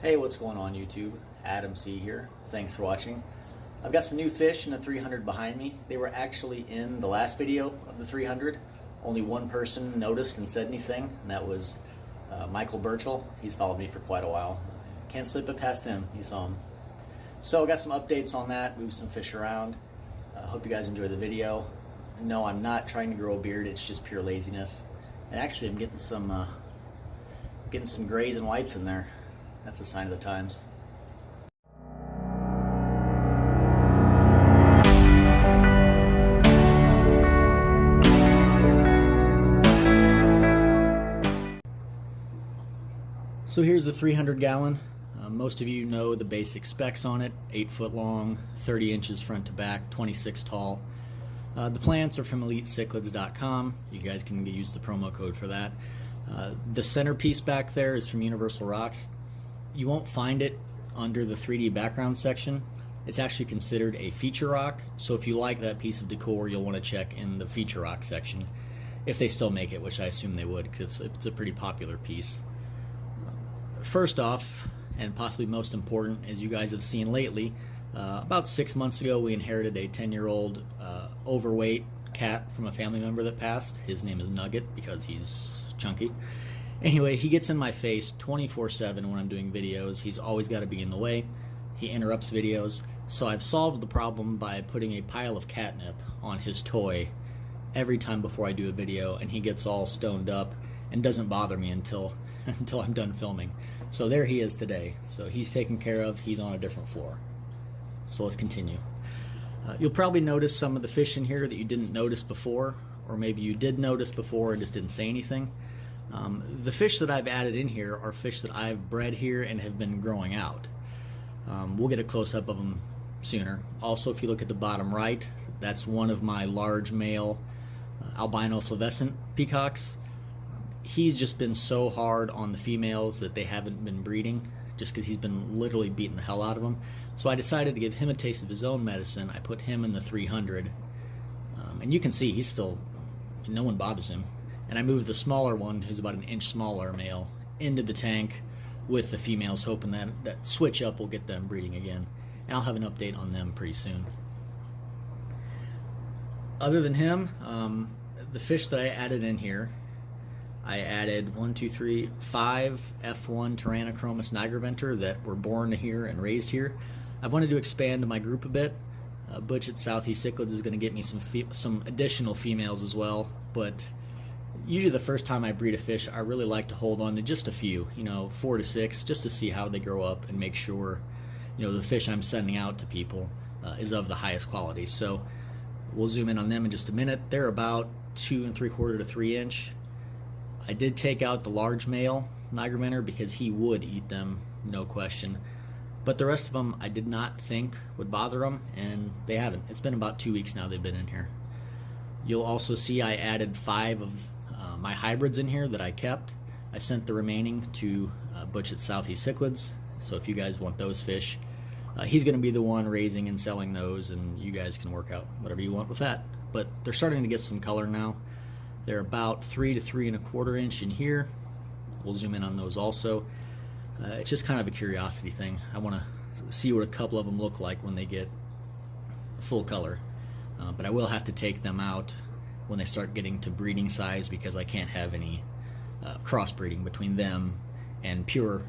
Hey, what's going on YouTube? Adam C here. Thanks for watching. I've got some new fish in the 300 behind me. They were actually in the last video of the 300. Only one person noticed and said anything, and that was Michael Burchell. He's followed me for quite a while. Can't slip it past him. You saw him. So I got some updates on that, moved some fish around. Hope you guys enjoy the video. No, I'm not trying to grow a beard. It's just pure laziness. And actually, I'm getting some grays and whites in there. That's a sign of the times. So here's the 300 gallon. Most of you know the basic specs on it: 8 foot long, 30 inches front to back, 26 tall. The plants are from EliteCichlids.com. You guys can use the promo code for that. The centerpiece back there is from Universal Rocks. You won't find it under the 3D background section. It's actually considered a feature rock, so if you like that piece of decor, you'll want to check in the feature rock section, if they still make it, which I assume they would, because it's a pretty popular piece. First off, and possibly most important, as you guys have seen lately, about 6 months ago we inherited a 10-year-old overweight cat from a family member that passed. His name is Nugget because he's chunky. Anyway, he gets in my face 24/7 when I'm doing videos. He's always got to be in the way. He interrupts videos. So I've solved the problem by putting a pile of catnip on his toy every time before I do a video, and he gets all stoned up and doesn't bother me until I'm done filming. So there he is today. So he's taken care of. He's on a different floor. So let's continue. You'll probably notice some of the fish in here that you didn't notice before, or maybe you did notice before and just didn't say anything. The fish that I've added in here are fish that I've bred here and have been growing out. We'll get a close-up of them sooner. Also, if you look at the bottom right, that's one of my large male albino flavescent peacocks. He's just been so hard on the females that they haven't been breeding, just because he's been literally beating the hell out of them. So I decided to give him a taste of his own medicine. I put him in the 300, and you can see he's still, no one bothers him. And I moved the smaller one, who's about an inch smaller male, into the tank with the females, hoping that that switch up will get them breeding again. And I'll have an update on them pretty soon. Other than him, the fish that I added in here, I added 5 F1 Tyrannochromis nigriventer that were born here and raised here. I've wanted to expand my group a bit. Butch at Southeast Cichlids is going to get me some additional females as well, but usually the first time I breed a fish, I really like to hold on to just a few, 4 to 6, just to see how they grow up and make sure, the fish I'm sending out to people is of the highest quality. So we'll zoom in on them in just a minute. They're about 2 3/4 to 3 inch. I did take out the large male nigriventer because he would eat them, no question. But the rest of them I did not think would bother them, and they haven't. It's been about 2 weeks now they've been in here. You'll also see I added 5 of my hybrids in here that I kept. I sent the remaining to Butch at Southeast Cichlids, so if you guys want those fish, he's going to be the one raising and selling those, and you guys can work out whatever you want with that. But they're starting to get some color now. They're about 3 to 3 1/4 inch in here. We'll zoom in on those also. It's just kind of a curiosity thing. I want to see what a couple of them look like when they get full color. But I will have to take them out when they start getting to breeding size, because I can't have any crossbreeding between them and pure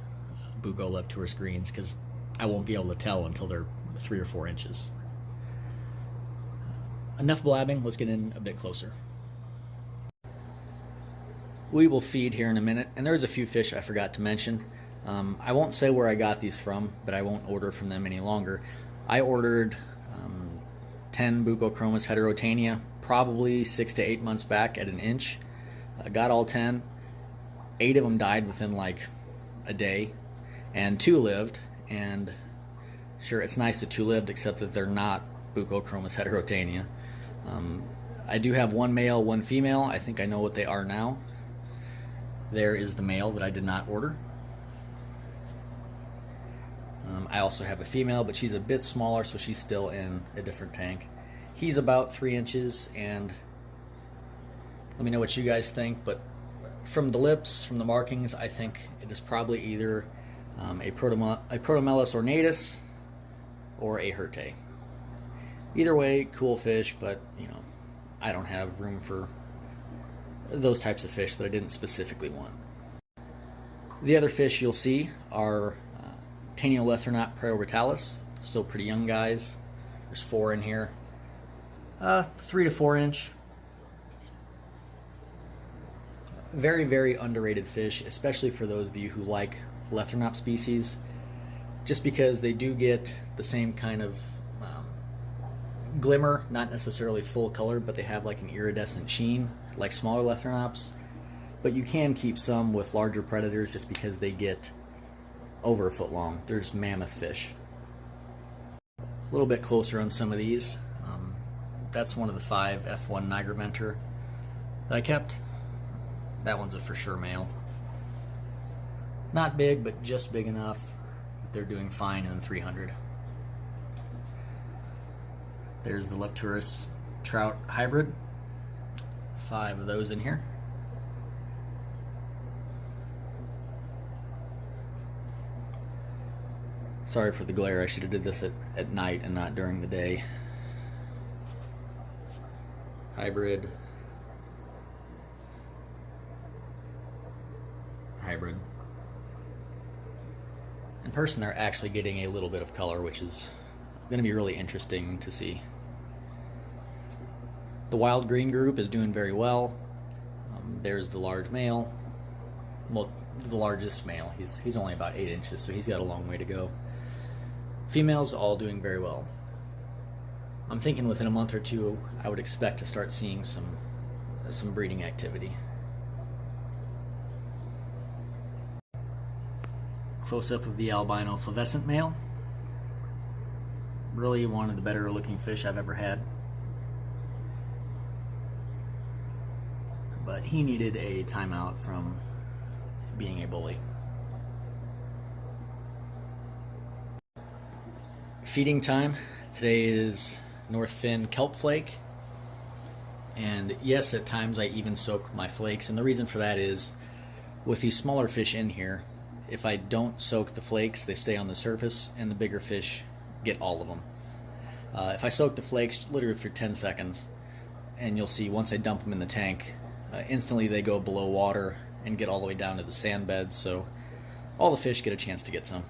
Bucco Leptourus greens, because I won't be able to tell until they're 3 or 4 inches. Enough blabbing, let's get in a bit closer. We will feed here in a minute, and there's a few fish I forgot to mention. I won't say where I got these from, but I won't order from them any longer. I ordered 10 Buccochromis heterotania probably 6 to 8 months back at an inch. I got all 10. 8 of them died within like a day, and 2 lived. And sure, it's nice that 2 lived, except that they're not Buccochromis heterotania. I do have 1 male, 1 female. I think I know what they are now. There is the male that I did not order. I also have a female, but she's a bit smaller, so she's still in a different tank. He's about 3 inches, and let me know what you guys think, but from the lips, from the markings, I think it is probably either a Protomellus ornatus, or a Hirte. Either way, cool fish, but you know, I don't have room for those types of fish that I didn't specifically want. The other fish you'll see are Taeniolethronap praeorbitalis, still pretty young guys. There's 4 in here. 3 to 4 inch. Very, very underrated fish, especially for those of you who like Lethronap species, just because they do get the same kind of glimmer, not necessarily full color, but they have like an iridescent sheen, like smaller Lethronaps. But you can keep some with larger predators just because they get over a foot long. There's mammoth fish. A little bit closer on some of these. That's one of the 5 F1 Nigromenter that I kept. That one's a for sure male. Not big, but just big enough. They're doing fine in 300. There's the Lepturus trout hybrid. 5 of those in here. Sorry for the glare. I should have did this at night and not during the day. Hybrid. Hybrid. In person, they're actually getting a little bit of color, which is going to be really interesting to see. The wild green group is doing very well. There's the large male. Well, the largest male. He's only about 8 inches, so he's got a long way to go. Females all doing very well. I'm thinking within a month or two, I would expect to start seeing some breeding activity. Close-up of the albino flavescent male. Really one of the better looking fish I've ever had. But he needed a timeout from being a bully. Feeding time. Today is North Fin kelp flake. And yes, at times I even soak my flakes. And the reason for that is, with these smaller fish in here, if I don't soak the flakes, they stay on the surface, and the bigger fish get all of them. If I soak the flakes literally for 10 seconds, and you'll see once I dump them in the tank, instantly they go below water and get all the way down to the sand beds, so all the fish get a chance to get some.